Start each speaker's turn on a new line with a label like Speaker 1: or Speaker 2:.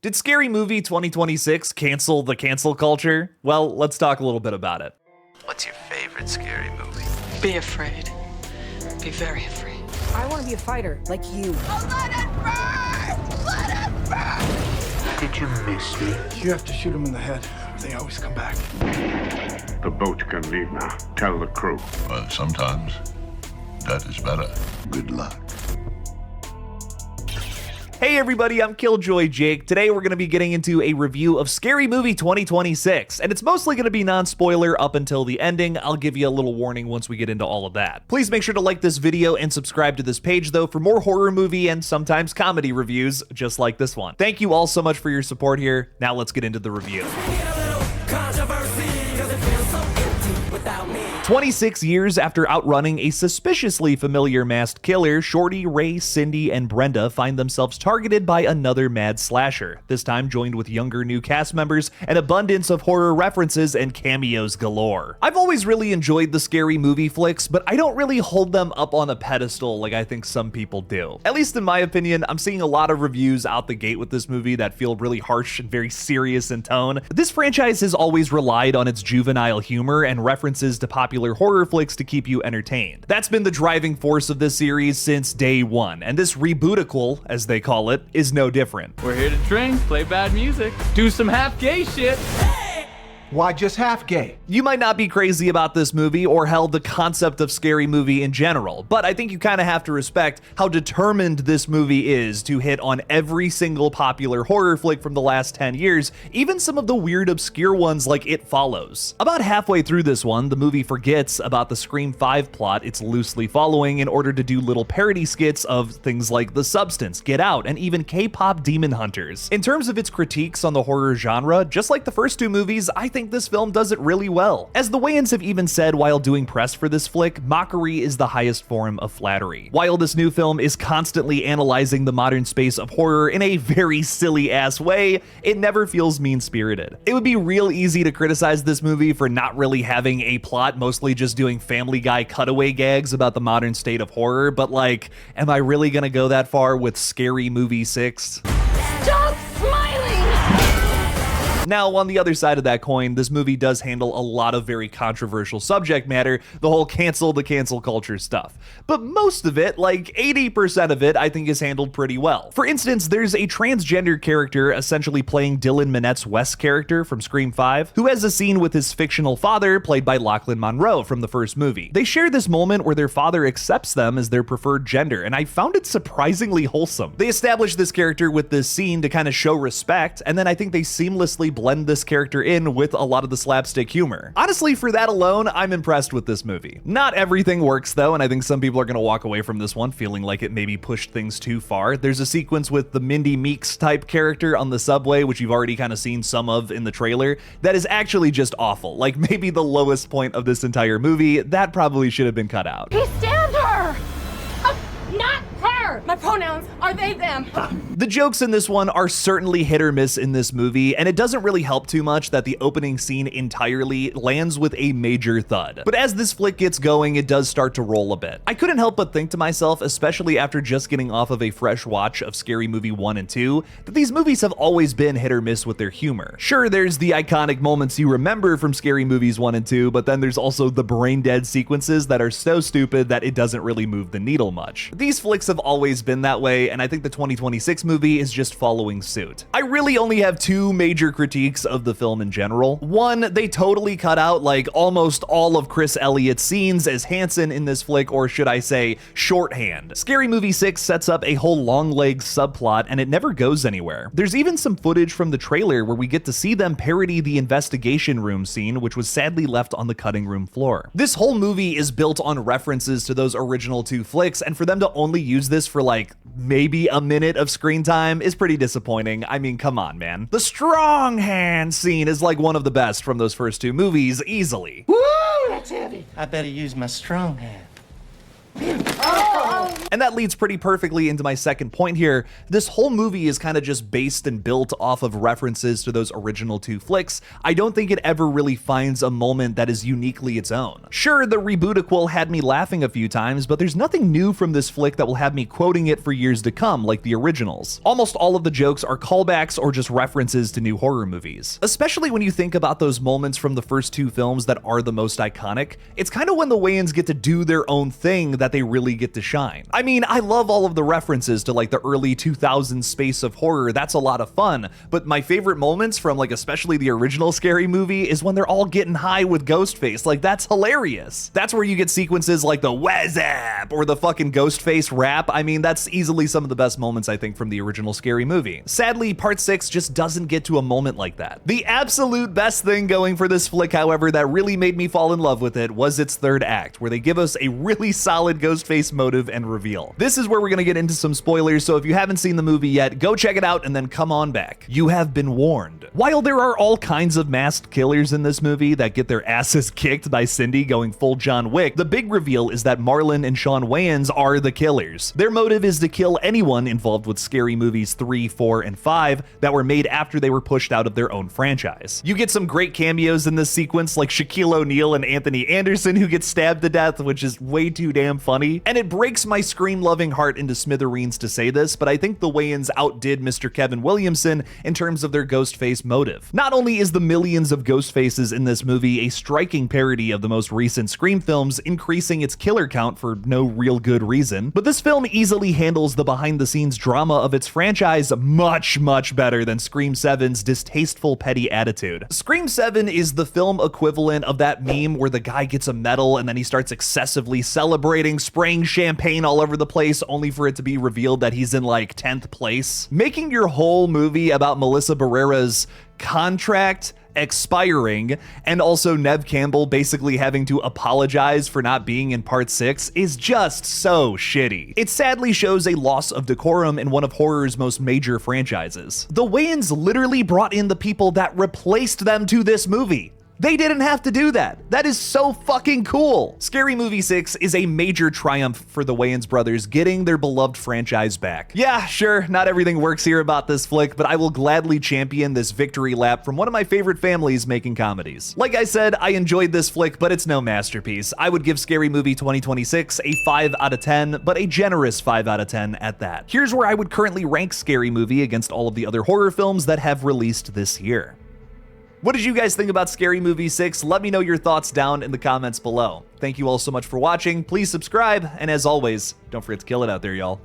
Speaker 1: Did Scary Movie 2026 cancel the cancel culture? Well, let's talk a little bit about it.
Speaker 2: What's your favorite scary movie?
Speaker 3: Be afraid. Be very afraid.
Speaker 4: I want to be a fighter, like you.
Speaker 5: Oh, let it burn! Let it burn!
Speaker 6: Did you miss me?
Speaker 7: You have to shoot them in the head. They always come back.
Speaker 6: The boat can leave now. Tell the crew.
Speaker 8: Well, sometimes that is better.
Speaker 6: Good luck.
Speaker 1: Hey everybody, I'm Killjoy Jake. Today we're going to be getting into a review of Scary Movie 2026, and it's mostly going to be non-spoiler up until the ending. I'll give you a little warning once we get into all of that. Please make sure to like this video and subscribe to this page though for more horror movie and sometimes comedy reviews just like this one. Thank you all so much for your support here. Now let's get into the review. 26 years after outrunning a suspiciously familiar masked killer, Shorty, Ray, Cindy, and Brenda find themselves targeted by another mad slasher, this time joined with younger new cast members, an abundance of horror references, and cameos galore. I've always really enjoyed the Scary Movie flicks, but I don't really hold them up on a pedestal like I think some people do. At least in my opinion, I'm seeing a lot of reviews out the gate with this movie that feel really harsh and very serious in tone. This franchise has always relied on its juvenile humor and references to popular horror flicks to keep you entertained. That's been the driving force of this series since day one, and this rebootical, as they call it, is no different.
Speaker 9: We're here to drink, play bad music, do some half-gay shit.
Speaker 7: Why just half gay?
Speaker 1: You might not be crazy about this movie or hell the concept of Scary Movie in general, but I think you kind of have to respect how determined this movie is to hit on every single popular horror flick from the last 10 years, even some of the weird obscure ones like It Follows. About halfway through this one, the movie forgets about the Scream 5 plot it's loosely following in order to do little parody skits of things like The Substance, Get Out, and even K-pop Demon Hunters. In terms of its critiques on the horror genre, just like the first two movies, I think this film does it really well. As the Wayans have even said while doing press for this flick, mockery is the highest form of flattery. While this new film is constantly analyzing the modern space of horror in a very silly ass way, it never feels mean-spirited. It would be real easy to criticize this movie for not really having a plot, mostly just doing Family Guy cutaway gags about the modern state of horror, but like, am I really gonna go that far with Scary Movie 6?
Speaker 5: Stop smiling!
Speaker 1: Now, on the other side of that coin, this movie does handle a lot of very controversial subject matter, the whole cancel the cancel culture stuff. But most of it, like 80% of it, I think is handled pretty well. For instance, there's a transgender character essentially playing Dylan Minette's Wes character from Scream 5, who has a scene with his fictional father, played by Lachlan Monroe from the first movie. They share this moment where their father accepts them as their preferred gender, and I found it surprisingly wholesome. They establish this character with this scene to kind of show respect, and then I think they seamlessly blend this character in with a lot of the slapstick humor. Honestly, for that alone, I'm impressed with this movie. Not everything works though, and I think some people are gonna walk away from this one feeling like it maybe pushed things too far. There's a sequence with the Mindy Meeks type character on the subway, which you've already kind of seen some of in the trailer, that is actually just awful. Like maybe the lowest point of this entire movie. That probably should have been cut out.
Speaker 5: He stabbed her! Not her! My pronouns are they, them.
Speaker 1: The jokes in this one are certainly hit or miss in this movie, and it doesn't really help too much that the opening scene entirely lands with a major thud. But as this flick gets going, it does start to roll a bit. I couldn't help but think to myself, especially after just getting off of a fresh watch of Scary Movie 1 and 2, that these movies have always been hit or miss with their humor. Sure, there's the iconic moments you remember from Scary Movies 1 and 2, but then there's also the brain-dead sequences that are so stupid that it doesn't really move the needle much. These flicks have always been that way, and I think the 2026 movie is just following suit. I really only have two major critiques of the film in general. One, they totally cut out like almost all of Chris Elliott's scenes as Hanson in this flick, or should I say, shorthand. Scary Movie 6 sets up a whole long leg subplot, and it never goes anywhere. There's even some footage from the trailer where we get to see them parody the investigation room scene, which was sadly left on the cutting room floor. This whole movie is built on references to those original two flicks, and for them to only use this for like maybe a minute of screen time is pretty disappointing. I mean, come on, man. The strong hand scene is like one of the best from those first two movies, easily.
Speaker 5: Woo! That's heavy.
Speaker 2: I better use my strong hand.
Speaker 5: Oh,
Speaker 1: And that leads pretty perfectly into my second point here. This whole movie is kind of just based and built off of references to those original two flicks. I don't think it ever really finds a moment that is uniquely its own. Sure, the reboot-a-quel had me laughing a few times, but there's nothing new from this flick that will have me quoting it for years to come like the originals. Almost all of the jokes are callbacks or just references to new horror movies. Especially when you think about those moments from the first two films that are the most iconic, it's kind of when the Wayans get to do their own thing that they really get to shine. I mean, I love all of the references to like the early 2000s space of horror, that's a lot of fun, but my favorite moments from like especially the original Scary Movie is when they're all getting high with Ghostface. Like, that's hilarious. That's where you get sequences like the Wazap or the fucking Ghostface rap. I mean, that's easily some of the best moments I think from the original Scary Movie. Sadly, part 6 just doesn't get to a moment like that. The absolute best thing going for this flick, however, that really made me fall in love with it was its third act, where they give us a really solid Ghostface motive and reveal. This is where we're gonna get into some spoilers, so if you haven't seen the movie yet, go check it out and then come on back. You have been warned. While there are all kinds of masked killers in this movie that get their asses kicked by Cindy going full John Wick, the big reveal is that Marlon and Sean Wayans are the killers. Their motive is to kill anyone involved with Scary Movies 3, 4, and 5 that were made after they were pushed out of their own franchise. You get some great cameos in this sequence, like Shaquille O'Neal and Anthony Anderson, who get stabbed to death, which is way too damn funny. And it breaks my Scream-loving heart into smithereens to say this, but I think the Wayans outdid Mr. Kevin Williamson in terms of their Ghostface motive. Not only is the millions of ghost faces in this movie a striking parody of the most recent Scream films, increasing its killer count for no real good reason, but this film easily handles the behind-the-scenes drama of its franchise much better than Scream 7's distasteful petty attitude. Scream 7 is the film equivalent of that meme where the guy gets a medal and then he starts excessively celebrating, spraying champagne all over the place, only for it to be revealed that he's in like 10th place. Making your whole movie about Melissa Barrera's contract expiring and also Neve Campbell basically having to apologize for not being in part 6 is just so shitty. It sadly shows a loss of decorum in one of horror's most major franchises. The Wayans literally brought in the people that replaced them to this movie. They didn't have to do that. That is so fucking cool. Scary Movie 6 is a major triumph for the Wayans brothers getting their beloved franchise back. Yeah, sure, not everything works here about this flick, but I will gladly champion this victory lap from one of my favorite families making comedies. Like I said, I enjoyed this flick, but it's no masterpiece. I would give Scary Movie 2026 a 5 out of 10, but a generous 5 out of 10 at that. Here's where I would currently rank Scary Movie against all of the other horror films that have released this year. What did you guys think about Scary Movie 6? Let me know your thoughts down in the comments below. Thank you all so much for watching. Please subscribe, and as always, don't forget to kill it out there, y'all.